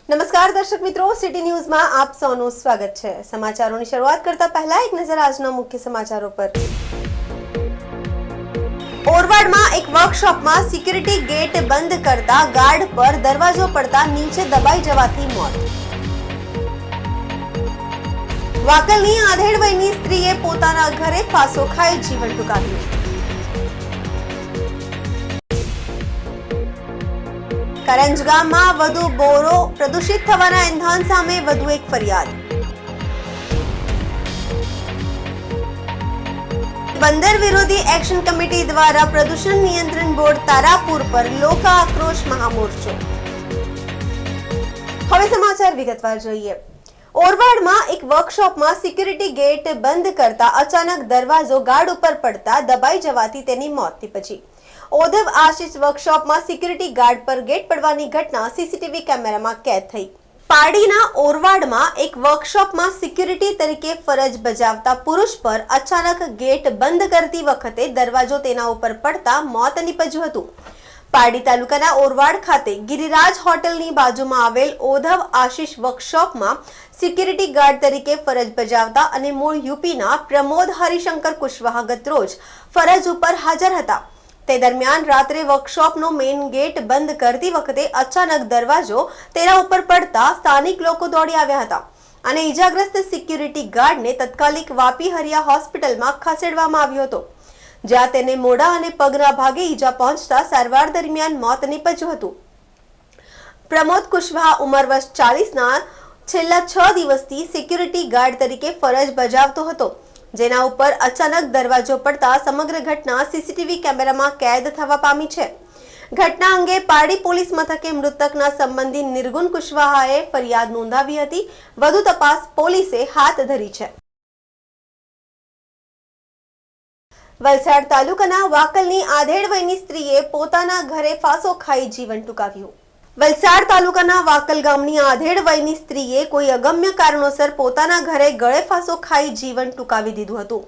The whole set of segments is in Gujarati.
નમસ્કાર દર્શક મિત્રો, સિટી ન્યૂઝમાં આપ સૌનું સ્વાગત છે। સમાચારોની શરૂઆત કરતા પહેલા એક નજર આજના મુખ્ય સમાચારો પર। ઓરવાડમાં એક વર્કશોપમાં સિક્યુરિટી ગેટ બંધ કરતા ગાર્ડ પર દરવાજો પડતા નીચે દબાઈ જવાથી મોત। વાકલની આધેડ વયની સ્ત્રીએ પોતાના ઘરે ફાંસો ખાઈ જીવન ટૂંકાવ્યું। કરંજ ગામમાં વધુ બોરો પ્રદૂષિત થવાના ઇંધણ સામે વધુ એક ફરિયાદ। બંદર વિરોધી એક્શન કમિટી દ્વારા પ્રદૂષણ નિયંત્રણ બોર્ડ તારાપુર પર લોક આક્રોશ મહામોરચો। હવે સમાચાર વિગતવાર જોઈએ। ઓરવાડમાં એક વર્કશોપમાં સિક્યુરિટી ગેટ બંધ કરતા અચાનક દરવાજો ગાર્ડ ઉપર પડતા દબાઈ જવાથી તેની મોત નીપજી। ઓધવ આશિષ વર્કશોપમાં સિક્યુરિટી ગાર્ડ પર ગેટ પડવાની ઘટના સીસીટીવી કેમેરામાં કેદ થઈ। પાડીના ઓરવાડમાં એક વર્કશોપમાં સિક્યુરિટી તરીકે ફરજ બજાવતા પુરુષ પર અચાનક ગેટ બંધ કરતી વખતે દરવાજો તેના ઉપર પડતા મોત નીપજ્યું હતું। પાડી તાલુકાના ઓરવાડ ખાતે ગિરિરાજ હોટલની બાજુમાં આવેલ ઓધવ આશિષ વર્કશોપમાં સિક્યુરિટી ગાર્ડ તરીકે ફરજ બજાવતા અને મૂળ યુપીના પ્રમોદ હરિશંકર કુશવાહા ગતરોજ ફરજ ઉપર હાજર હતા। તે દરમિયાન રાત્રે વર્કશોપનો મેઇન ગેટ બંધ કરતી વખતે અચાનક દરવાજો તેના ઉપર પડતા સ્થાનિક લોકો દોડી આવ્યા હતા અને ઈજાગ્રસ્ત સિક્યુરિટી ગાર્ડને તત્કાલિક વાપી હરિયા હોસ્પિટલમાં ખસેડવામાં આવ્યો હતો, જ્યાં તેને મોઢા અને પગના ભાગે ઈજા પહોંચતા સારવાર દરમિયાન મોત નીપજ્યું હતું। પ્રમોદ કુશવાહા ઉંમર વર્ષ 40ના છેલ્લા 6 દિવસથી સિક્યુરિટી ગાર્ડ તરીકે ફરજ બજાવતો હતો, જેના ઉપર અચાનક દરવાજો પડતા સમગ્ર ઘટના સીસીટીવી કેમેરામાં કેદ થવા પામી છે। ઘટના અંગે પારડી પોલીસ મથકે મૃતકના સંબંધી નિર્ગુણ કુશવાહાએ ફરિયાદ નોંધાવી હતી। વધુ તપાસ પોલીસે હાથ ધરી છે। વલસાડ તાલુકાના વાકલની આધેડ વયની સ્ત્રીએ પોતાના ઘરે ફાંસો ખાઈ જીવન ટૂંકાવ્યું। વલસાડ તાલુકાના વાકલ ગામની આધેડ વયની સ્ત્રીએ કોઈ અગમ્ય કારણોસર પોતાના ઘરે ગળે ફાંસો ખાઈ જીવન ટૂંકાવી દીધું હતું।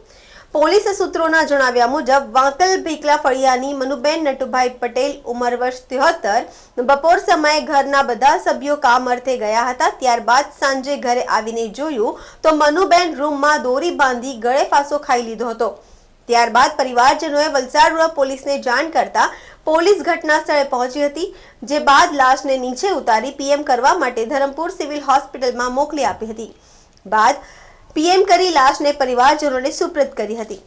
પોલીસ સૂત્રોના જણાવ્યા મુજબ વાકલ ભીકલા ફળિયાની મનુબેન નટુભાઈ પટેલ ઉંમર વર્ષ 73 બપોર સમયે ઘરના બધા સભ્યો કામ અર્થે ગયા હતા। ત્યારબાદ સાંજે ઘરે આવીને જોયું તો મનુબેન રૂમમાં દોરી બાંધી ગળે ફાંસો ખાઈ લીધો હતો। ત્યારબાદ પરિવારજનોએ વલસાડ રૂરલ પોલીસને જાણ કરતા પોલીસ ઘટના સ્થળે પહોંચી હતી, જે બાદ લાશને નીચે ઉતારી પીએમ કરવા માટે ધરમપુર સિવિલ હોસ્પિટલમાં મોકલી આપી હતી। બાદ પીએમ કરી લાશને પરિવારજનોને સુપ્રત કરી હતી।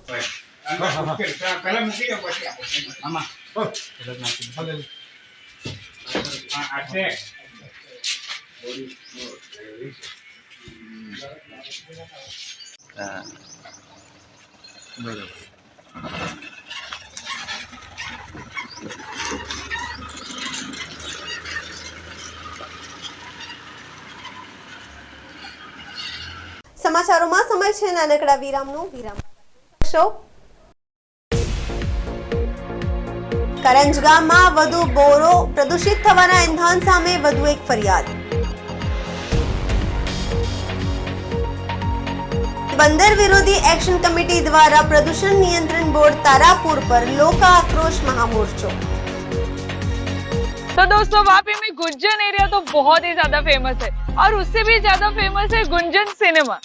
સમાચારોમાં સમય છે નાનકડા વિરામનો। કરંજ ગામમાં વધુ બોરો પ્રદૂષિત થવાના ઇંધણ સામે વધુ એક ફરિયાદ। બંદર વિરોધી એક્શન કમિટી દ્વારા प्रदूषण नियंत्रण बोर्ड तारापुर पर लोक आक्रोश महामोर्चा। तो दोस्तों वापी में गुंजन एरिया तो बहुत ही ज्यादा फेमस है और उससे भी ज्यादा फेमस है Gunjan cinema.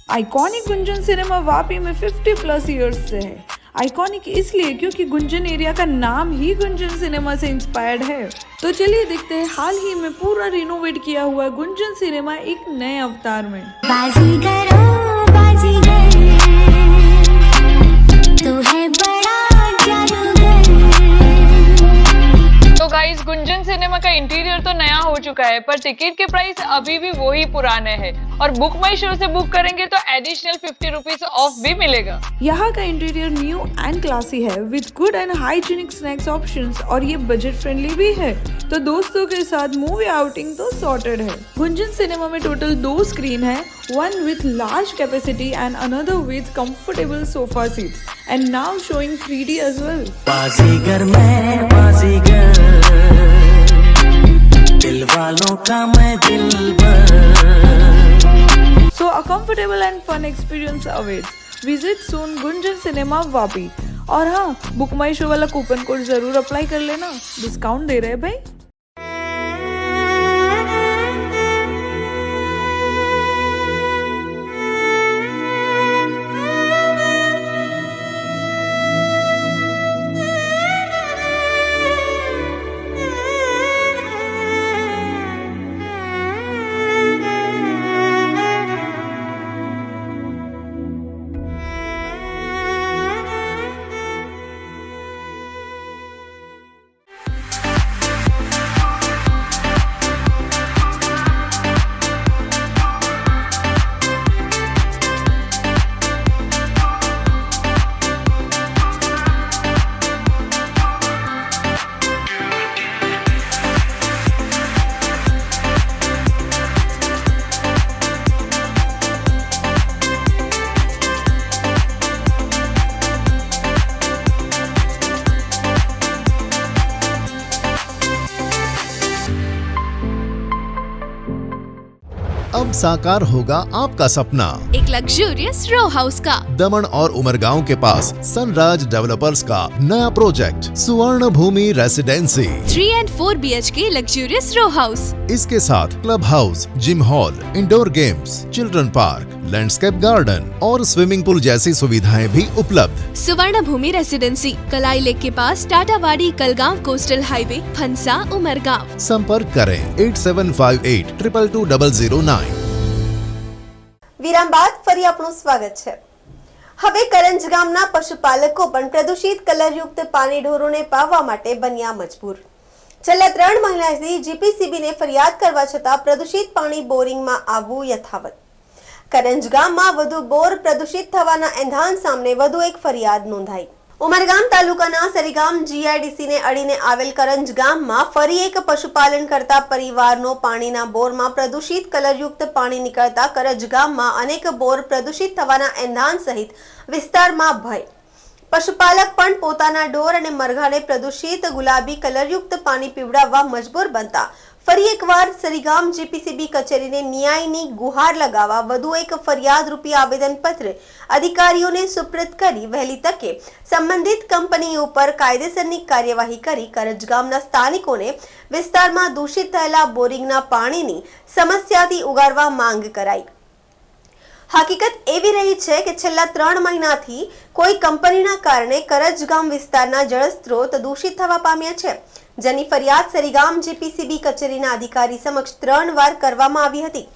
Iconic Gunjan cinema Vapi में 50+ ईयर्स से है। आइकॉनिक इसलिए क्योंकि गुंजन एरिया का नाम ही गुंजन सिनेमा से इंस्पायर्ड है। तो चलिए देखते हैं हाल ही में पूरा रिनोवेट किया हुआ गुंजन सिनेमा एक नए अवतार में। तो गाइस गुंजन सिनेमा का इंटीरियर तो नया हो चुका है, पर टिकट के प्राइस अभी भी वही पुराने हैं और बुक माई शो से बुक करेंगे तो एडिशनल 50 रुपीज ऑफ भी मिलेगा। यहाँ का इंटीरियर न्यू एंड क्लासी है with good and hygienic snacks options और ये बजट फ्रेंडली भी है, तो दोस्तों के साथ मूवी आउटिंग तो सॉर्टेड है। गुंजन सिनेमा में टोटल 2 स्क्रीन है, one with large capacity and another with comfortable sofa seats and now showing 3D as well. बाजीगर मैं बाजीगर दिल वालों का मैं दिलबर। So a comfortable and fun experience awaits. Visit soon Gunjan cinema Vapi. और हाँ, बुक माई शो वाला कूपन कोड जरूर अप्लाई कर लेना, डिस्काउंट दे रहे हैं भाई। अब साकार होगा आपका सपना। एक लग्जूरियस रो हाउस का। दमन और उमरगांव के पास सनराज डेवलपर्स का नया project Suvarna Bhoomi residency 3 and 4 BHK luxurious row house. इसके साथ club house, gym hall, indoor games, children park, landscape garden और स्विमिंग पूल जैसी सुविधाएं भी उपलब्ध। सुवर्ण भूमि रेसिडेंसी कलाई लेक के पास टाटावाड़ी कलगांव कोस्टल हाईवे फंसा उमरगांव। संपर्क करें 8758222009। વિરામ બાદ ફરી આપનું સ્વાગત છે। હવે કરંજ ગામના પશુપાલકો પણ પ્રદૂષિત કલરયુક્ત પાણી ઢોરોને પાવવા માટે બન્યા મજબૂર। છેલ્લા 3 મહિનાથી જીપીસીબીને ફરિયાદ કરવા છતાં પ્રદૂષિત પાણી બોરિંગમાં આવવું યથાવત। કરંજ ગામમાં વધુ બોર પ્રદૂષિત થવાના એંધાણ સામે વધુ એક ફરિયાદ નોંધાઈ। ઉમરગામ તાલુકાના સરીગામ જીઆઈડીસીને અડીને આવેલ કરંજ ગામમાં ફરી એક પશુપાલન કરતા પરિવારનો પાણીના બોરમાં પ્રદૂષિત કલરયુક્ત પાણી નીકળતા કરંજ ગામમાં અનેક બોર પ્રદૂષિત થવાના એંધાણ સહિત વિસ્તારમાં ભય। પશુપાલક પણ પોતાના ઢોર અને મરઘાને પ્રદૂષિત ગુલાબી કલરયુક્ત પાણી પીવડાવવા મજબૂર બનતા ફરી એકવાર સરીગામ જીપીસીબી કચેરીને ન્યાયની ગુહાર લગાવવા વધુ એક ફરિયાદ રૂપી આવેદનપત્ર અધિકારીઓને સુપ્રત કરી વહેલી તકે સંબંધિત કંપની ઉપર કાયદેસરની કાર્યવાહી કરી કરંજ ગામના સ્થાનિકોને વિસ્તારમાં દૂષિત થયેલા બોરિંગના પાણીની સમસ્યાથી ઉગારવા માંગ કરાઈ। હકીકત એવી રહી છે કે છેલ્લા 3 મહિનાથી કોઈ કંપનીના કારણે કરંજ ગામ વિસ્તારના જળસ્ત્રોત દૂષિત થવા પામ્યા છે, જેની ફરિયાદ સરીગામ જીપીસીબી કચેરીના अधिकारी समक्ष 3 વાર કરવામાં આવી હતી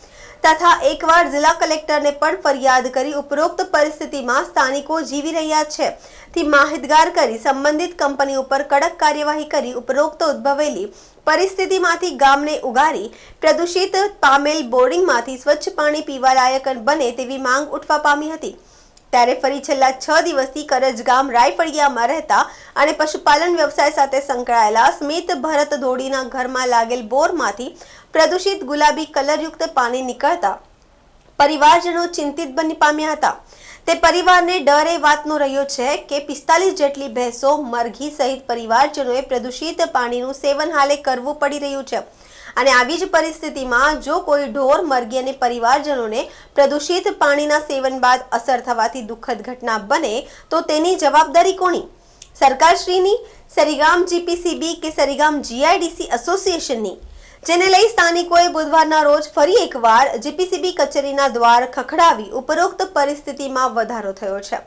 તથા એકવાર જિલ્લા કલેક્ટરને પણ ફરિયાદ કરી ઉપરોક્ત પરિસ્થિતિમાં સ્થાનિકો જીવી રહ્યા છે થી માહિતગાર કરી સંબંધિત કંપની ઉપર કડક કાર્યવાહી કરી ઉપરોક્ત ઉદ્ભવેલી પરિસ્થિતિમાંથી ગામને ઉગારી પ્રદૂષિત પામેલ બોરિંગમાંથી સ્વચ્છ પાણી પીવાલાયક બને તેવી માંગ ઉઠવા પામી હતી। ત્યારે ફરી છેલ્લા 6 દિવસથી કરંજ ગામ રાયફળિયામાં રહેતા અને પશુપાલન વ્યવસાય સાથે સંકળાયેલા સ્મિત ભરત ધોડીના ઘરમાં लागेल બોરમાંથી પ્રદૂષિત ગુલાબી કલરયુક્ત પાણી નીકળતા પરિવારજનો ચિંતિત બની પામ્યા હતા। તે પરિવારને ડર એ વાતનો રહ્યો છે કે 45 જેટલી ભેંસો, મરઘી સહિત પરિવારજનોએ પ્રદૂષિત પાણીનું સેવન હાલે કરવું પડી રહ્યું છે અને આવી જ પરિસ્થિતિમાં જો કોઈ ઢોર, મરઘી અને પરિવારજનોને પ્રદૂષિત પાણીના સેવન બાદ અસર થવાથી દુઃખદ ઘટના બને તો તેની જવાબદારી કોની? સરકારશ્રીની, સરીગામ જીપીસીબી કે સરીગામ જીઆઈડીસી એસોસિએશનની? જેને લઈ સ્થાનિકોએ બુધવારના રોજ ફરી એકવાર જીપીસીબી કચેરીના દ્વાર ખખડાવી ઉપરોક્ત પરિસ્થિતિમાં વધારો થયો છે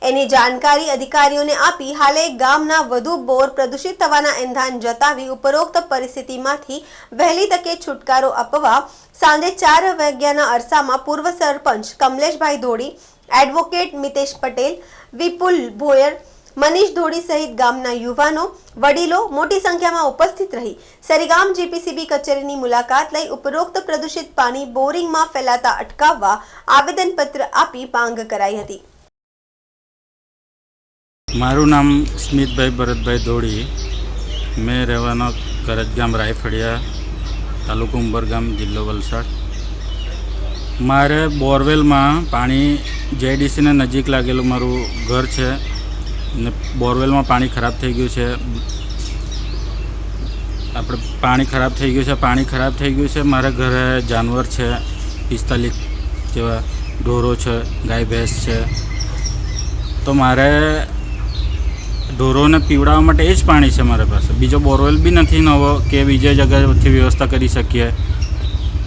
એની જાણકારી અધિકારીઓને આપી હાલે ગામના વધુ બોર પ્રદૂષિત થવાના એંધાણ જતાવી ઉપરોક્ત પરિસ્થિતિમાંથી વહેલી તકે છુટકારો આપવા સાંજે 4 વાગ્યાના અરસામાં પૂર્વ સરપંચ કમલેશભાઈ ધોડી, એડવોકેટ મિતેશ પટેલ, વિપુલ ભોયર, મનીષ ધોડી સહિત ગામના યુવાનો, વડીલો મોટી સંખ્યામાં ઉપસ્થિત રહી સરીગામ જીપીસીબી કચેરીની મુલાકાત લઈ ઉપરોક્ત પ્રદૂષિત પાણી બોરિંગમાં ફેલાતા અટકાવવા આવેદનપત્ર આપી માંગ કરાઈ હતી। મારું નામ સ્મિતભાઈ ભરતભાઈ ધોડી, મેં રહેવાનો કરંજ ગામ રાયફળિયા, તાલુકો ઉંબરગામ, જિલ્લો વલસાડ। મારે બોરવેલમાં પાણી જેડીસીને નજીક લાગેલું મારું ઘર છે ને બોરવેલમાં પાણી ખરાબ થઈ ગયું છે। આપણે પાણી ખરાબ થઈ ગયું છે। મારા ઘરે જાનવર છે, 45 જેવા ઢોરો છે, ગાય ભેંસ છે, તો મારે ઢોરોને પીવડાવવા માટે એ જ પાણી છે મારી પાસે। બીજો બોરવેલ બી નથી નવો કે બીજે જગ્યાએથી વ્યવસ્થા કરી શકીએ।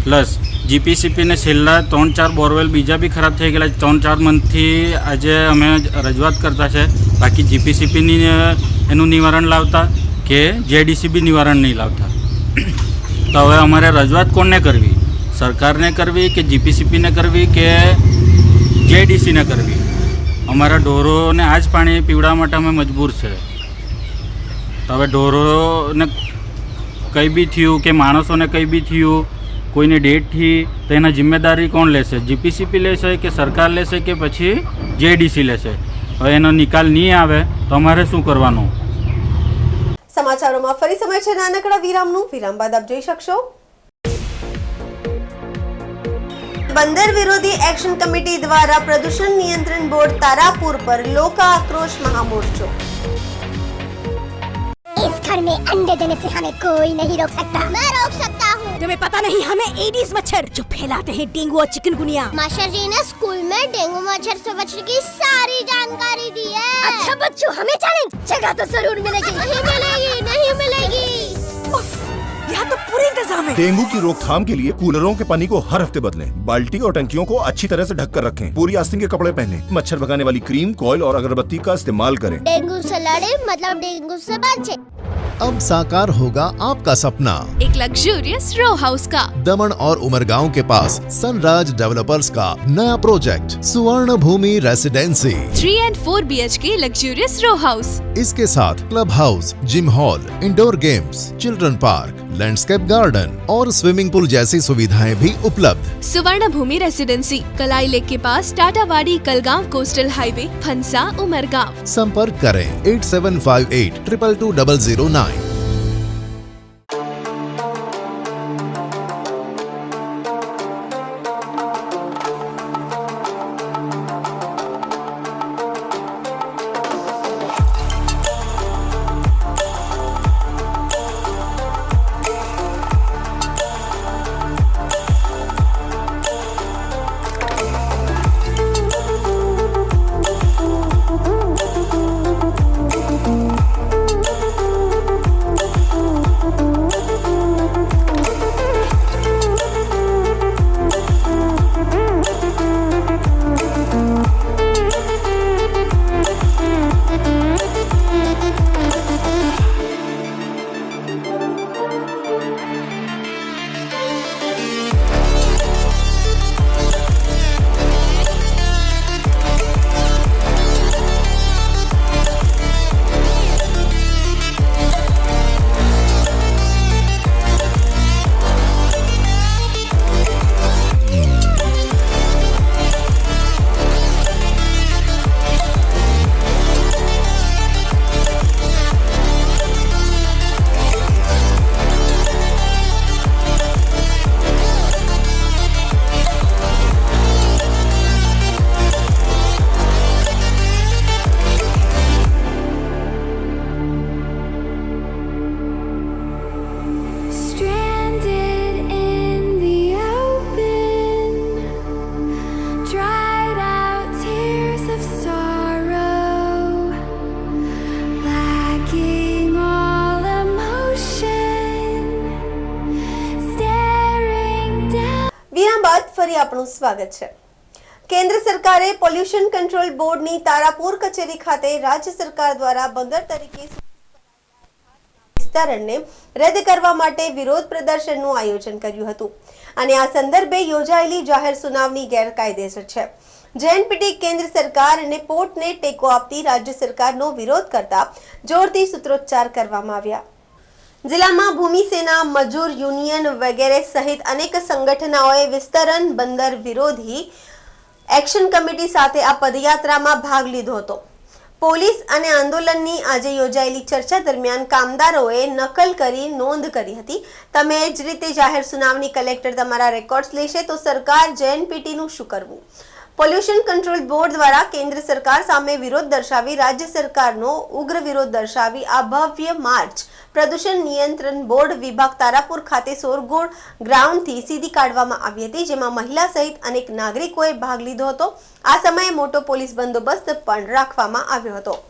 પ્લસ જીપીસીબીને છેલ્લા 3-4 બોરવેલ બીજા બી ખરાબ થઈ ગયેલા। 3-4 મંથથી આજે અમે રજૂઆત કરતા છે, બાકી જીપીસીબીની એનું નિવારણ લાવતા કે જેડીસીબી નિવારણ નહીં લાવતા। તો હવે અમારે રજૂઆત કોને કરવી? સરકારને કરવી કે જીપીસીબીને કરવી કે જેડીસીને કરવી? અમારા ઢોરોને આ જ પાણી પીવડાવવા માટે અમે મજબૂર છે। તો હવે ઢોરોને કંઈ બી થયું કે માણસોને કંઈ બી થયું, કોઈને ડેથ થઈ, તો એના જિમ્મેદારી કોણ લેશે? જીપીસીબી લેશે કે સરકાર લેશે કે પછી જેડીસી લેશે? હવે એનો નિકાલ નહીં આવે તો અમારે શું કરવાનું? સમાચારોમાં ફરી સમય છે નાનકડા વિરામનું। વિરામ બાદ આપ જોઈ શકશો બંદર વિરોધી એક્શન કમિટી દ્વારા પ્રદૂષણ નિયંત્રણ બોર્ડ તારાપુર પર લોક आक्रोश महामोर्चा। इस घर में अंडे देने से हमें कोई नहीं रोक सकता। मैं रोक सकता हूँ। तुम्हें पता नहीं हमें एडीज मच्छर जो फैलाते हैं डेंगू और चिकनगुनिया। मास्टर जी ने स्कूल में डेंगू मच्छर से बचने की सारी जानकारी दी है। अच्छा बच्चों, हमें चैलेंज जगह तो जरूर मिलेगी। नहीं मिलेगी। यहाँ तो पूरे इंतजाम है। डेंगू की रोकथाम के लिए कूलरों के पानी को हर हफ्ते बदलें। बाल्टी और टंकियों को अच्छी तरह से ढककर रखें। पूरी आस्तीन के कपड़े पहनें। मच्छर भगाने वाली क्रीम, कॉइल और अगरबत्ती का इस्तेमाल करें। डेंगू से लड़े मतलब डेंगू से बचे। अब साकार होगा आपका सपना। एक लग्जूरियस रो हाउस का। दमन और उमरगांव के पास सनराज डेवलपर्स का नया project Suvarna Bhoomi residency 3 and 4 BHK luxurious row house. इसके साथ club house, gym hall, indoor games, children park, landscape garden और स्विमिंग पूल जैसी सुविधाएं भी उपलब्ध। सुवर्ण भूमि रेसिडेंसी कलाई लेक के पास टाटावाड़ी कलगांव कोस्टल हाईवे फंसा उमरगांव। संपर्क करें 8758 222 009। ફરી આપણું સ્વાગત છે। કેન્દ્ર સરકારે પોલ્યુશન કંટ્રોલ બોર્ડની તારાપુર કચેરી ખાતે રાજ્ય સરકાર દ્વારા બંદર તરીકે વિસ્તરણને રદ કરવા માટે વિરોધ પ્રદર્શનનું આયોજન કર્યું હતું અને આ સંદર્ભે યોજાયેલી જાહેર સુનાવણી ગેરકાયદેસર છે। જેએનપીટી કેન્દ્ર સરકાર અને પોર્ટને ટેકો આપતી રાજ્ય સરકારનો વિરોધ કરતા જોરથી સૂત્રોચ્ચાર કરવામાં આવ્યા। जिला भूमि सेना, मजूर यूनियन वगैरह सहित अनेक संगठनों विस्तरण बंदर विरोधी एक्शन कमिटी साथे आ पदयात्रा में भाग लीधो हतो। पोलीस अने आंदोलननी आजे योजायेली चर्चा दरमियान कामदारोए नकल करी नोंध करी हती। तमे ज रीते जाहेर सुनावणी कलेक्टर तमारा रेकॉर्ड्स लेशे तो सरकार जेएनपीटी नुं शुं करवुं? પોલ્યુશન કંટ્રોલ બોર્ડ દ્વારા કેન્દ્ર સરકાર સામે વિરોધ દર્શાવી રાજ્ય સરકારનો ઉગ્ર વિરોધ દર્શાવી આ ભવ્ય માર્ચ પ્રદૂષણ નિયંત્રણ બોર્ડ વિભાગ તારાપુર ખાતે સોરગોળ ગ્રાઉન્ડથી સીધી કાઢવામાં આવી હતી, જેમાં મહિલા સહિત અનેક નાગરિકોએ ભાગ લીધો હતો। આ સમયે મોટો પોલીસ બંદોબસ્ત પણ રાખવામાં આવ્યો હતો।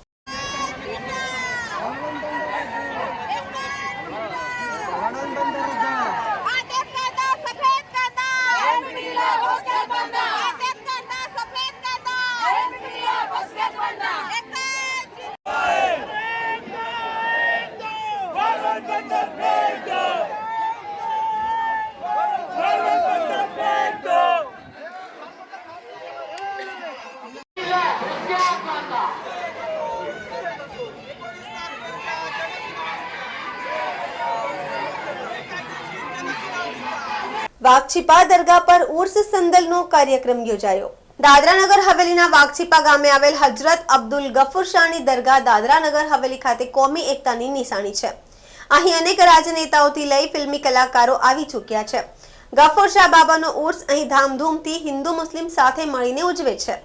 વાઘછીપા દરગાહ પર ઉર્સ સંદલનો કાર્યક્રમ યોજાયો। દાદરાનગર હવેલીના વાઘછીપા ગામે આવેલ હજરત અબ્દુલ ગફુર શાહની દરગાહ દાદરાનગર હવેલી ખાતે કોમી એકતાની નિશાની છે। અહીં અનેક રાજનેતાઓથી લઈ ફિલ્મી કલાકારો આવી ચૂક્યા છે। ગફુર શાહ બાબાનો ઉર્સ અહીં ધામધૂમથી હિન્દુ મુસ્લિમ સાથે મળીને ઉજવે છે।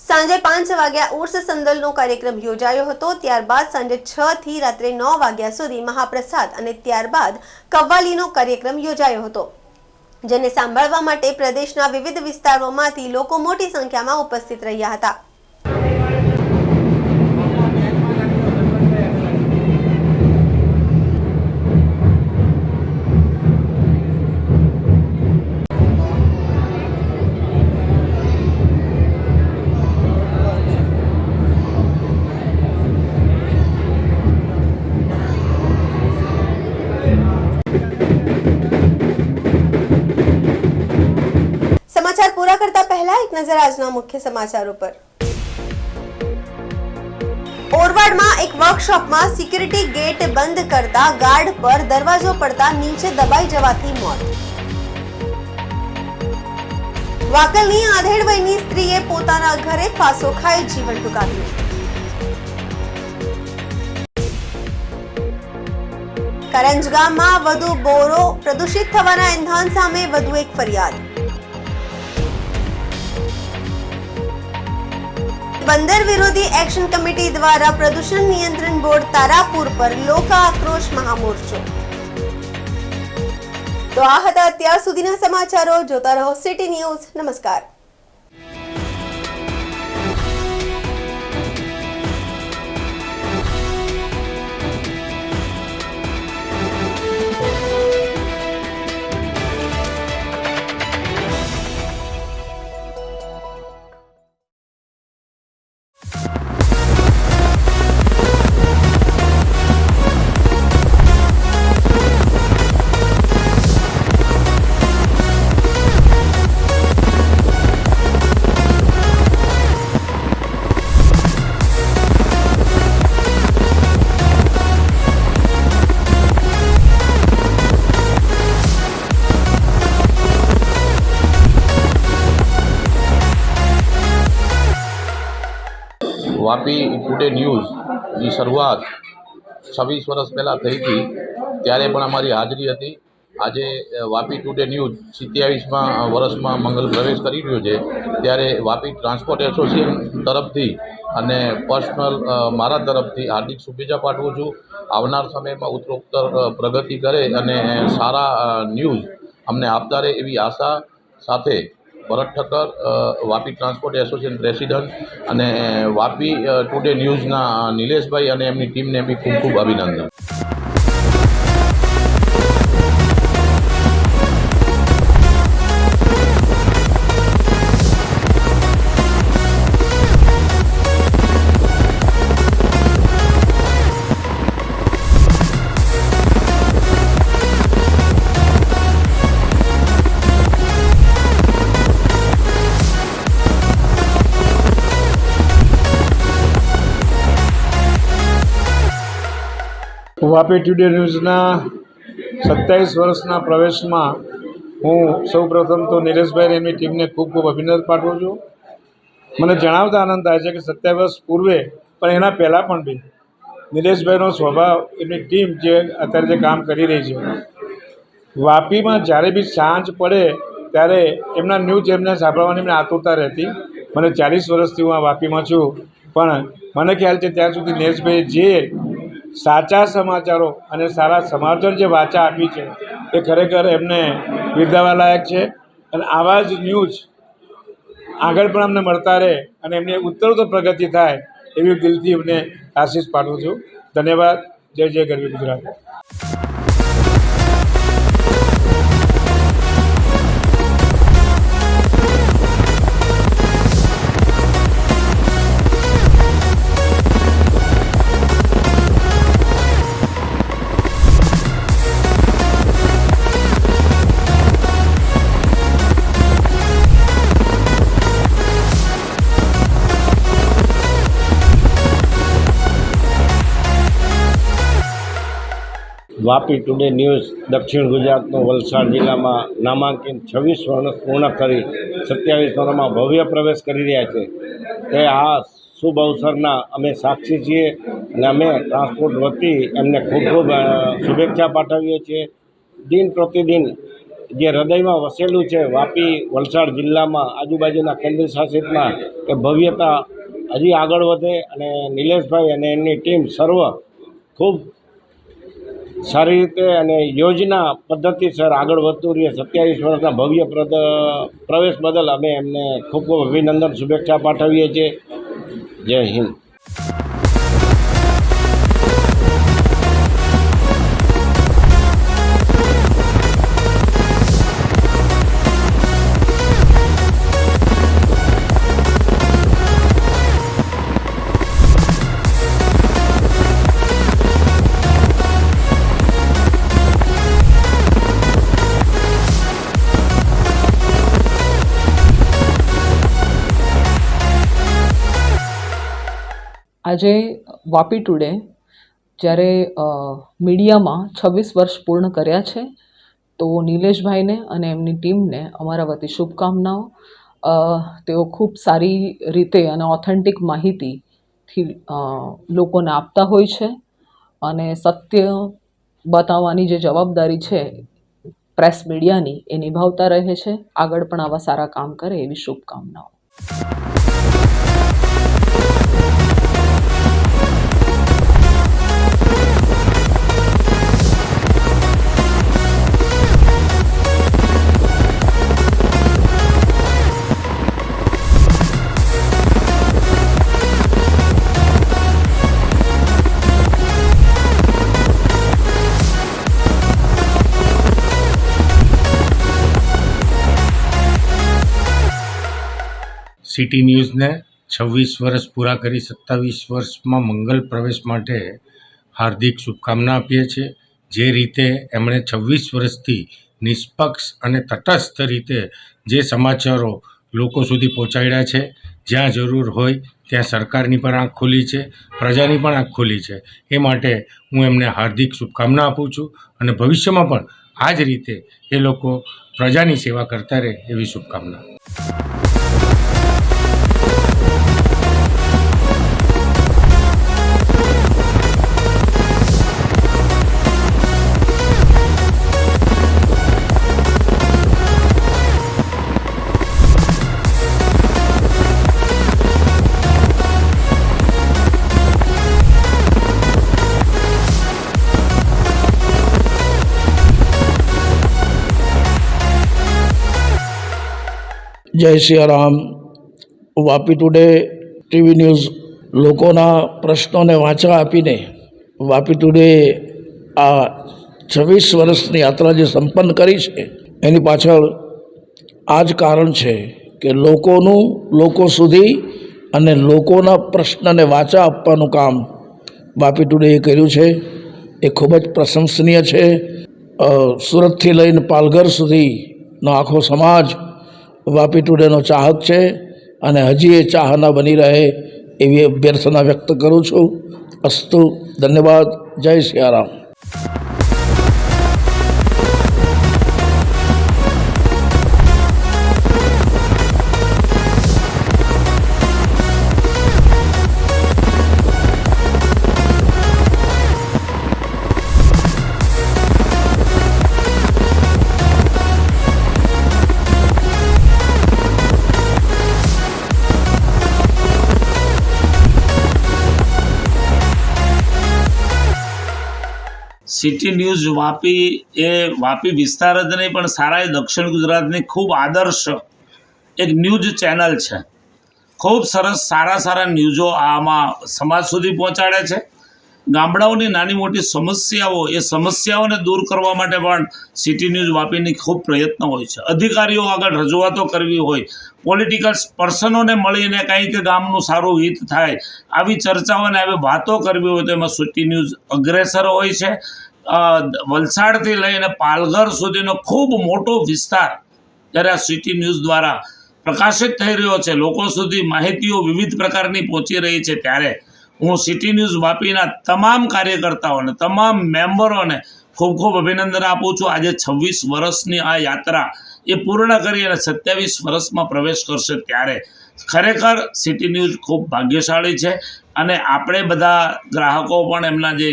સાંજે 5 વાગ્યા ઉર્સ સંદલનો કાર્યક્રમ યોજાયો હતો. ત્યારબાદ સાંજે 6 થી રાત્રે 9 વાગ્યા સુધી મહાપ્રસાદ અને ત્યારબાદ કવ્વાલીનો કાર્યક્રમ યોજાયો હતો, જેને સાંભળવા માટે પ્રદેશના વિવિધ વિસ્તારોમાંથી લોકો મોટી સંખ્યામાં ઉપસ્થિત રહ્યા હતા. સમાચાર પૂરા કરતા પહેલા એક નજર આજના મુખ્ય સમાચારો પર. ઓરવાડમાં એક વર્કશોપમાં સિક્યુરિટી ગેટ બંધ કરતા ગાર્ડ પર દરવાજો પડતા નીચે દબાઈ જવાથી મોત. વાકલની આધેડ વયની સ્ત્રીએ પોતાના ઘરે ફાંસો ખાઈ જીવન ટૂંકાવ્યું. કરંજ ગામમાં વધુ બોરો પ્રદૂષિત થવાના ઇંધણ સામે વધુ એક ફરિયાદ. બંદર વિરોધી એક્શન કમિટી દ્વારા પ્રદૂષણ નિયંત્રણ બોર્ડ તારાપુર પર લોક આક્રોશ મહામોરચો. તો આ હતા અત્યાર સુધીના સમાચારો. જોતા રહો સિટી ન્યૂઝ. નમસ્કાર. વાપી ટુડે ન્યૂઝની શરૂઆત 26 વર્ષ પહેલાં થઈ હતી, ત્યારે પણ અમારી હાજરી હતી. આજે વાપી ટુડે ન્યૂઝ 27મા વર્ષમાં મંગલ પ્રવેશ કરી રહ્યો છે, ત્યારે વાપી ટ્રાન્સપોર્ટ એસોસિએશન તરફથી અને પર્સનલ મારા તરફથી હાર્દિક શુભેચ્છા પાઠવું છું. આવનાર સમયમાં ઉત્તરોત્તર પ્રગતિ કરે અને સારા ન્યૂઝ અમને આપતા રહે એવી આશા સાથે Bharat Thakkar, Vapi transport association president, અને વાપી ટુડે ન્યૂઝના નિલેશભાઈ અને એમની ટીમને બી ખૂબ ખૂબ અભિનંદન. વાપી ટુડે ન્યૂઝના 27 વર્ષના પ્રવેશમાં હું સૌપ્રથમ તો નિલેશભાઈ એમની ટીમને ખૂબ ખૂબ અભિનંદન પાઠવું છું. મને જણાવતા આનંદ થાય છે કે 27 વર્ષ પૂર્વે પણ એના પહેલાં પણ બી નિલેશભાઈનો સ્વભાવ, એમની ટીમ જે અત્યારે જે કામ કરી રહી છે, વાપીમાં જ્યારે બી સાંજ પડે ત્યારે એમના ન્યૂઝ એમને સાંભળવાની એમને આતુરતા રહેતી. મને 40 વર્ષથી હું આ વાપીમાં છું, પણ મને ખ્યાલ છે ત્યાં સુધી નિલેશભાઈ જે સાચા સમાચારો અને સારા સમાચાર જે વાચા આપી છે એ ખરેખર એમને બિરદાવવા લાયક છે. અને આવા જ ન્યૂઝ આગળ પણ અમને મળતા રહે અને એમની ઉત્તરોત્તર પ્રગતિ થાય એવી દિલથી એમને આશીષ પાઠવું છું. ધન્યવાદ. જય જય ગરવી ગુજરાત. વાપી ટુડે ન્યૂઝ દક્ષિણ ગુજરાતનો વલસાડ જિલ્લામાં નામાંકિત 26 વર્ષ પૂર્ણ કરી 27 વર્ષમાં ભવ્ય પ્રવેશ કરી રહ્યા છે. તે આ શુભ અવસરના અમે સાક્ષી છીએ અને અમે ટ્રાન્સપોર્ટ વતી એમને ખૂબ ખૂબ શુભેચ્છા પાઠવીએ છીએ. દિન પ્રતિદિન જે હૃદયમાં વસેલું છે વાપી વલસાડ જિલ્લામાં આજુબાજુના કેન્દ્ર શાસિતમાં કે ભવ્યતા હજી આગળ વધે અને નિલેશભાઈ અને એમની ટીમ સર્વ ખૂબ સારી રીતે અને યોજના પદ્ધતિસર આગળ વધતું રહીએ. 27 વર્ષના ભવ્ય પ્રવેશ બદલ અમે એમને ખૂબ ખૂબ અભિનંદન શુભેચ્છા પાઠવીએ છીએ. જય હિન્દ. આજે વાપી ટુડે જ્યારે મીડિયામાં 26 વર્ષ પૂર્ણ કર્યા છે તો નિલેશભાઈને અને એમની ટીમને અમારા વતી શુભકામનાઓ. તેઓ ખૂબ સારી રીતે અને ઓથેન્ટિક માહિતીથી લોકોને આપતા હોય છે અને સત્ય બતાવવાની જે જવાબદારી છે પ્રેસ મીડિયાની એ નિભાવતા રહે છે. આગળ પણ આવા સારા કામ કરે એવી શુભકામનાઓ. સિટી ન્યૂઝને 26 વર્ષ પૂરા કરી 27 વર્ષમાં મંગલ પ્રવેશ માટે હાર્દિક શુભકામના આપીએ છીએ. જે રીતે એમણે 26 વર્ષથી નિષ્પક્ષ અને તટસ્થ રીતે જે સમાચારો લોકો સુધી પહોંચાડ્યા છે, જ્યાં જરૂર હોય ત્યાં સરકારની પણ આંખ ખુલી છે, પ્રજાની પણ આંખ ખુલી છે. એ માટે હું એમને હાર્દિક શુભકામના આપું છું અને ભવિષ્યમાં પણ આ જ રીતે એ લોકો પ્રજાની સેવા કરતા રહે એવી શુભકામના. જય Siyaram. Vapi today TV news લોકોના પ્રશ્નોને વાંચા આપીને વાપી ટુડે આ 26 વર્ષની યાત્રા જે સંપન્ન કરી છે એની પાછળ આ જ કારણ છે કે લોકો સુધી અને લોકોના પ્રશ્નને વાંચા આપવાનું કામ વાપી ટુડેએ કર્યું છે. એ ખૂબ જ પ્રશંસનીય છે. સુરતથી લઈને પાલઘર સુધીનો આખો સમાજ વાપી ટુડેનો ચાહક છે અને હજી એ ચાહના બની રહે એવી અભ્યર્થના વ્યક્ત કરું છું. અસ્તુ. ધન્યવાદ. જય સિયારામ. સિટી ન્યૂઝ વાપી એ વાપી વિસ્તાર જ નહીં પણ સારા દક્ષિણ ગુજરાતની ખૂબ આદર્શ એક ન્યૂઝ ચેનલ છે. ખૂબ સરસ સારા ન્યૂઝો આમાં સમાજ સુધી પહોંચાડે છે. ગામડાઓની નાની મોટી સમસ્યાઓ એ સમસ્યાઓને દૂર કરવા માટે પણ સિટી ન્યૂઝ વાપીની ખૂબ પ્રયત્ન હોય છે. અધિકારીઓ આગળ રજૂઆતો કરવી હોય, પોલિટિકલ પર્સનોને મળીને કંઈક ગામનું સારું હિત થાય, આવી ચર્ચાઓને આવી વાતો કરવી હોય તો એમાં સિટી ન્યૂઝ અગ્રેસર હોય છે. વલસાડથી લઈને પાલઘર સુધીનો ખૂબ મોટો વિસ્તાર જ્યારે આ સિટી ન્યૂઝ દ્વારા પ્રકાશિત થઈ રહ્યો છે, લોકો સુધી માહિતીઓ વિવિધ પ્રકારની પહોંચી રહી છે, ત્યારે હું સિટી ન્યૂઝ વાપીના તમામ કાર્યકર્તાઓને, તમામ મેમ્બરોને ખૂબ ખૂબ અભિનંદન આપું છું. આજે 26 વર્ષની આ યાત્રા એ પૂર્ણ કરી અને 27 વર્ષમાં પ્રવેશ કરશે ત્યારે ખરેખર સિટી ન્યૂઝ ખૂબ ભાગ્યશાળી છે. અને આપણે બધા ગ્રાહકો પણ એમના જે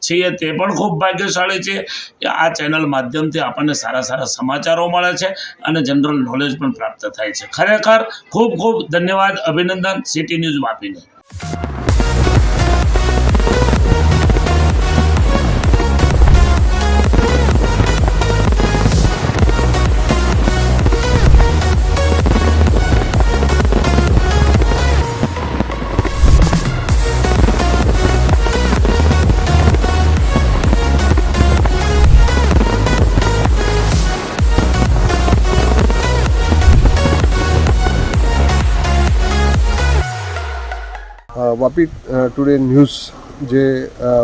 છીએ તે પણ ખૂબ ભાગ્યશાળી છે કે આ ચેનલ માધ્યમથી આપણને સારા સારા સમાચારો મળે છે અને જનરલ નોલેજ પણ પ્રાપ્ત થાય છે. ખરેખર ખૂબ ખૂબ ધન્યવાદ, અભિનંદન સિટી ન્યૂઝ વાપીને. વાપી ટુડે ન્યૂઝ જે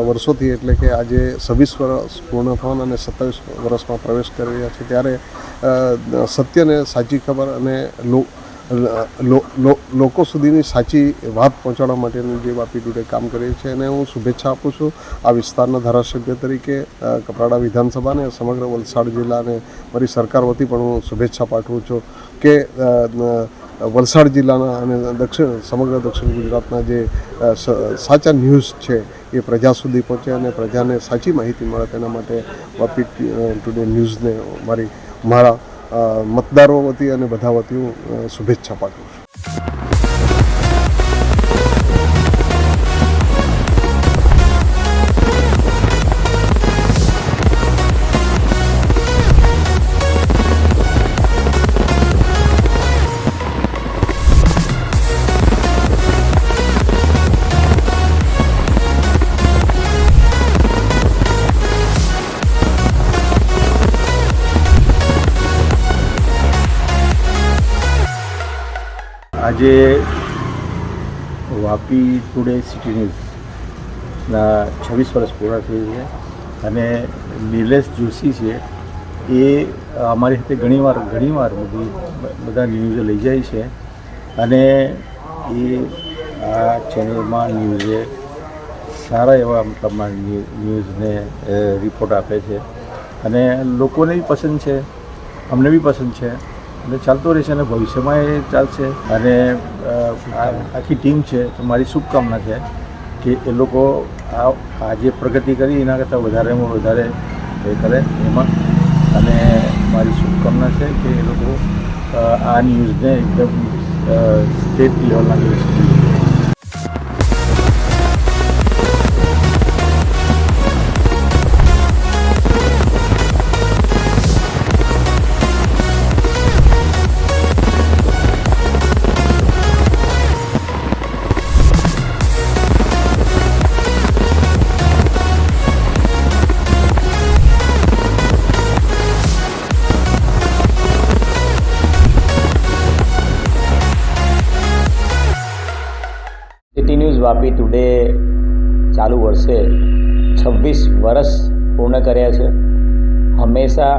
વર્ષોથી એટલે કે આજે 26 વર્ષ પૂર્ણ થવાના અને 27 વર્ષમાં પ્રવેશ કરી રહ્યા છે ત્યારે સત્યને સાચી ખબર અને લોકો સુધીની સાચી વાત પહોંચાડવા માટેનું જે વાપી ટુડે કામ કરે છે એને હું શુભેચ્છા આપું છું. આ વિસ્તારના ધારાસભ્ય તરીકે કપરાડા વિધાનસભાને સમગ્ર વલસાડ જિલ્લાને મારી સરકાર વતી પણ હું શુભેચ્છા પાઠવું છું કે વલસાડ જિલ્લાના અને સમગ્ર દક્ષિણ ગુજરાતના જે સાચા ન્યૂઝ છે એ પ્રજા સુધી પહોંચે અને પ્રજાને સાચી માહિતી મળે તેના માટે વાપી ટુડે ન્યૂઝને મારા મતદારો વતી અને બધા વતી હું શુભેચ્છા પાઠવું છું. આજે વાપી ટુડે સિટી ન્યૂઝના 26 વર્ષ પૂરા થઈ છે અને નિલેશ જોશી છે એ અમારી સાથે ઘણીવાર બધા ન્યૂઝ લઈ જાય છે અને એ આ ચેનલમાં ન્યૂઝે સારા એવા મતલબમાં ન્યૂઝને રિપોર્ટ આપે છે અને લોકોને બી પસંદ છે, અમને બી પસંદ છે અને ચાલતો રહેશે અને ભવિષ્યમાં એ ચાલશે. અને આખી ટીમ છે તો મારી શુભકામના છે કે એ લોકો આ જે પ્રગતિ કરી એના કરતાં વધારેમાં વધારે એ કરે એમાં, અને મારી શુભકામના છે કે એ લોકો આ ન્યૂઝને એકદમ સ્ટેટ લેવલના ન્યૂઝ જોઈએ. સિટી ન્યૂઝ વાપી ટુડે ચાલુ વર્ષે 26 વર્ષ પૂર્ણ કર્યા છે. હંમેશા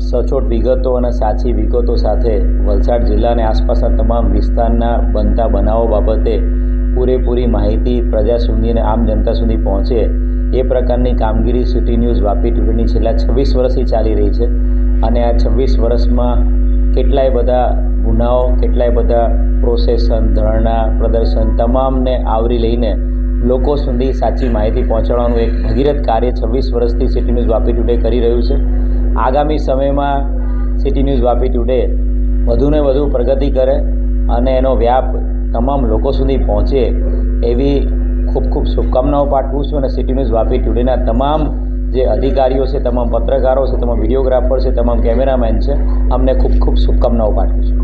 સચોટ વિગતો અને સાચી વિગતો સાથે વલસાડ જિલ્લા અને આસપાસના તમામ વિસ્તારના બનતા બનાવો બાબતે પૂરેપૂરી માહિતી પ્રજા સુધી અને આમ જનતા સુધી પહોંચે એ પ્રકારની કામગીરી સિટી ન્યૂઝ વાપી ટુડેની છેલ્લા 26 વર્ષથી ચાલી રહી છે. અને આ 26 વર્ષમાં કેટલાય બધા ગુનાઓ, કેટલાય બધા પ્રોસેસન, ધરણા, પ્રદર્શન તમામને આવરી લઈને લોકો સુધી સાચી માહિતી પહોંચાડવાનું એક ભગીરથ કાર્ય 26 વર્ષથી સિટી ન્યૂઝ વાપી ટુડે કરી રહ્યું છે. આગામી સમયમાં સિટી ન્યૂઝ વાપી ટુડે વધુને વધુ પ્રગતિ કરે અને એનો વ્યાપ તમામ લોકો સુધી પહોંચે એવી ખૂબ ખૂબ શુભકામનાઓ પાઠવું છું. અને સિટી ન્યૂઝ વાપી ટુડેના તમામ જે અધિકારીઓ છે, તમામ પત્રકારો છે, તમામ વિડીયોગ્રાફર છે, તમામ કેમેરામેન છે, અમને ખૂબ ખૂબ શુભકામનાઓ પાઠવું છું.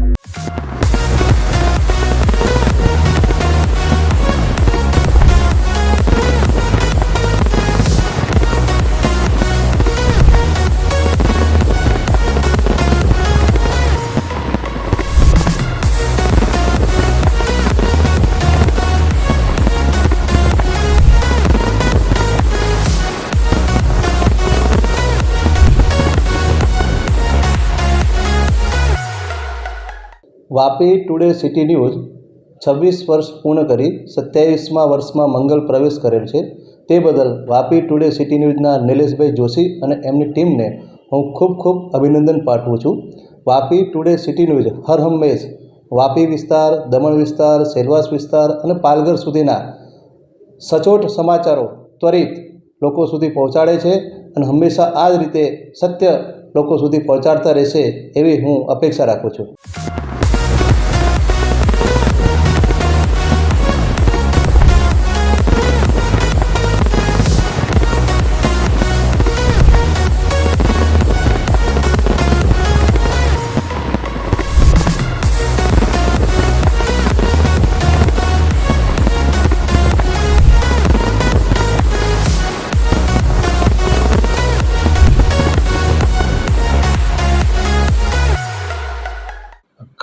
વાપી ટુડે સિટી ન્યૂઝ 26 વર્ષ પૂર્ણ કરી 27મા વર્ષમાં મંગલ પ્રવેશ કરેલ છે. તે બદલ વાપી ટુડે સિટી ન્યૂઝના નિલેશભાઈ જોશી અને એમની ટીમને હું ખૂબ ખૂબ અભિનંદન પાઠવું છું. વાપી ટુડે સિટી ન્યૂઝ હર હંમેશ વાપી વિસ્તાર, દમણ વિસ્તાર, સેલવાસ વિસ્તાર અને પાલઘર સુધીના સચોટ સમાચારો ત્વરિત લોકો સુધી પહોંચાડે છે અને હંમેશા આ જ રીતે સત્ય લોકો સુધી પહોંચાડતા રહેશે એવી હું અપેક્ષા રાખું છું.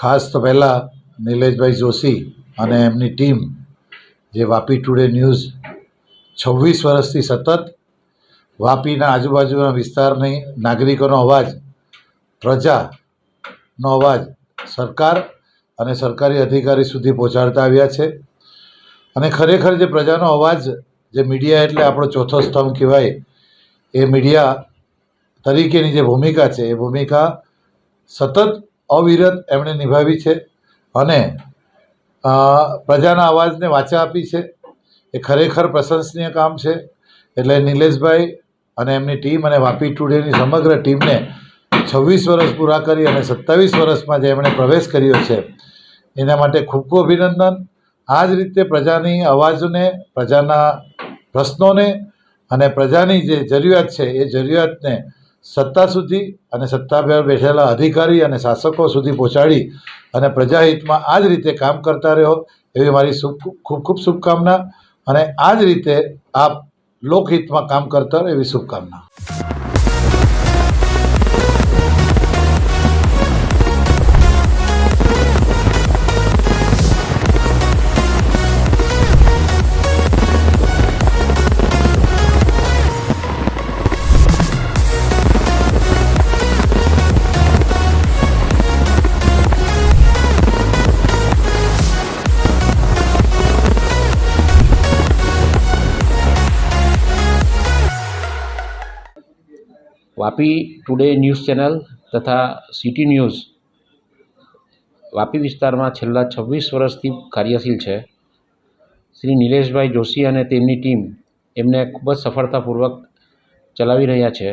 ખાસ તો પહેલાં નિલેશભાઈ જોશી અને એમની ટીમ જે વાપી ટુડે ન્યૂઝ 26 વર્ષથી સતત વાપીના આજુબાજુના વિસ્તારની નાગરિકોનો અવાજ, પ્રજાનો અવાજ સરકાર અને સરકારી અધિકારી સુધી પહોંચાડતા આવ્યા છે. અને ખરેખર જે પ્રજાનો અવાજ, જે મીડિયા એટલે આપણો ચોથો સ્તંભ કહેવાય, એ મીડિયા તરીકેની જે ભૂમિકા છે એ ભૂમિકા સતત અવિરત એમણે નિભાવી છે અને પ્રજાના અવાજને વાચા આપી છે. એ ખરેખર પ્રશંસનીય કામ છે. એટલે નિલેશભાઈ અને એમની ટીમ અને વાપી ટુડેની સમગ્ર ટીમને 26 વર્ષ પૂરા કરી અને 27 વર્ષમાં જે એમણે પ્રવેશ કર્યો છે એના માટે ખૂબ ખૂબ અભિનંદન. આ જ રીતે પ્રજાની અવાજને, પ્રજાના પ્રશ્નોને અને પ્રજાની જે જરૂરિયાત છે એ જરૂરિયાતને સત્તા સુધી અને સત્તા પર બેઠેલા અધિકારી અને શાસકો સુધી પહોંચાડી અને પ્રજાહિતમાં આ જ રીતે કામ કરતા રહો એવી મારી ખૂબ ખૂબ શુભકામના. અને આ જ રીતે આપ લોકહિતમાં કામ કરતા રહો એવી શુભકામના. વાપી ટુડે ન્યૂઝ ચેનલ તથા સિટી ન્યૂઝ વાપી વિસ્તારમાં છેલ્લા 26 વર્ષથી કાર્યશીલ છે. શ્રી નિલેશભાઈ જોશી અને તેમની ટીમ એમને ખૂબ જ સફળતાપૂર્વક ચલાવી રહ્યા છે.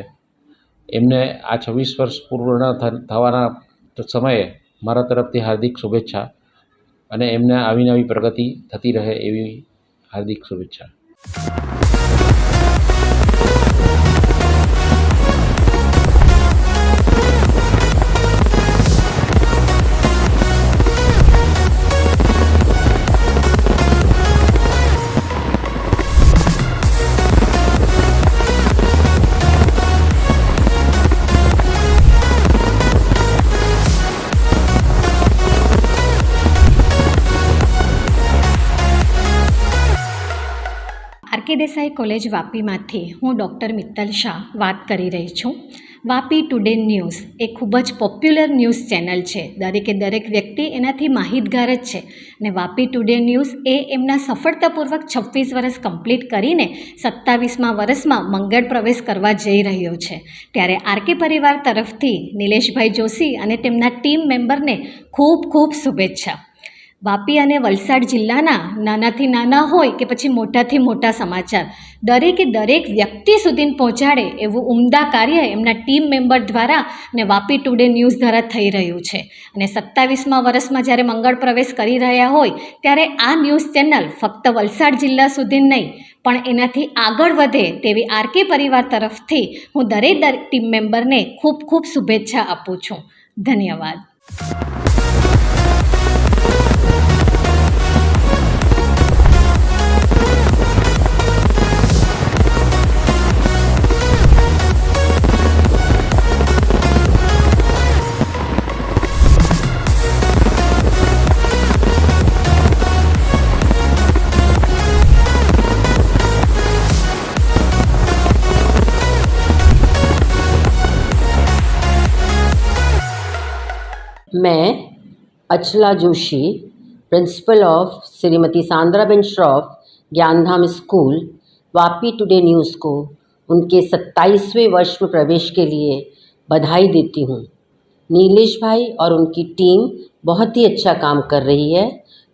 એમને આ 26 વર્ષ પૂર્ણ થવાના સમયે મારા તરફથી હાર્દિક શુભેચ્છા અને એમને આવી નવી પ્રગતિ થતી રહે એવી હાર્દિક શુભેચ્છા. આરકે દેસાઈ કોલેજ વાપીમાંથી હું ડૉક્ટર મિત્તલ શાહ વાત કરી રહી છું. વાપી ટુડે ન્યૂઝ એ ખૂબ જ પોપ્યુલર ન્યૂઝ ચેનલ છે. દરેક વ્યક્તિ એનાથી માહિતગાર જ છે અને વાપી ટુડે ન્યૂઝ એ એમના સફળતાપૂર્વક 26 વર્ષ કમ્પ્લીટ કરીને 27મા વર્ષમાં મંગળ પ્રવેશ કરવા જઈ રહ્યો છે. ત્યારે આરકે પરિવાર તરફથી નિલેશભાઈ જોશી અને તેમના ટીમ મેમ્બરને ખૂબ ખૂબ શુભેચ્છા. વાપી અને વલસાડ જિલ્લાના નાનાથી નાના હોય કે પછી મોટાથી મોટા સમાચાર દરેક વ્યક્તિ સુધી પહોંચાડે એવું ઉમદા કાર્ય એમના ટીમ મેમ્બર દ્વારા અને વાપી ટુડે ન્યૂઝ દ્વારા થઈ રહ્યું છે. અને 27મા વર્ષમાં જ્યારે મંગળ પ્રવેશ કરી રહ્યા હોય ત્યારે આ ન્યૂઝ ચેનલ ફક્ત વલસાડ જિલ્લા સુધી નહીં પણ એનાથી આગળ વધે તેવી આરકે પરિવાર તરફથી હું દરેક ટીમ મેમ્બરને ખૂબ ખૂબ શુભેચ્છા આપું છું. ધન્યવાદ. मैं Achala Joshi, principal of Shrimati Sandraben Shroff Gyandham school Vapi today news को उनके 27वें वर्ष में प्रवेश के लिए बधाई देती हूँ. नीलेश भाई और उनकी टीम बहुत ही अच्छा काम कर रही है.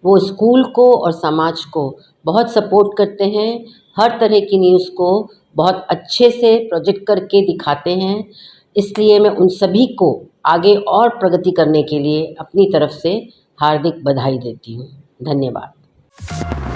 वो स्कूल को और समाज को बहुत सपोर्ट करते हैं. हर तरह की न्यूज़ को बहुत अच्छे से प्रोजेक्ट करके दिखाते हैं। इसलिए मैं उन सभी को आगे और प्रगति करने के लिए अपनी तरफ से हार्दिक बधाई देती हूँ। धन्यवाद।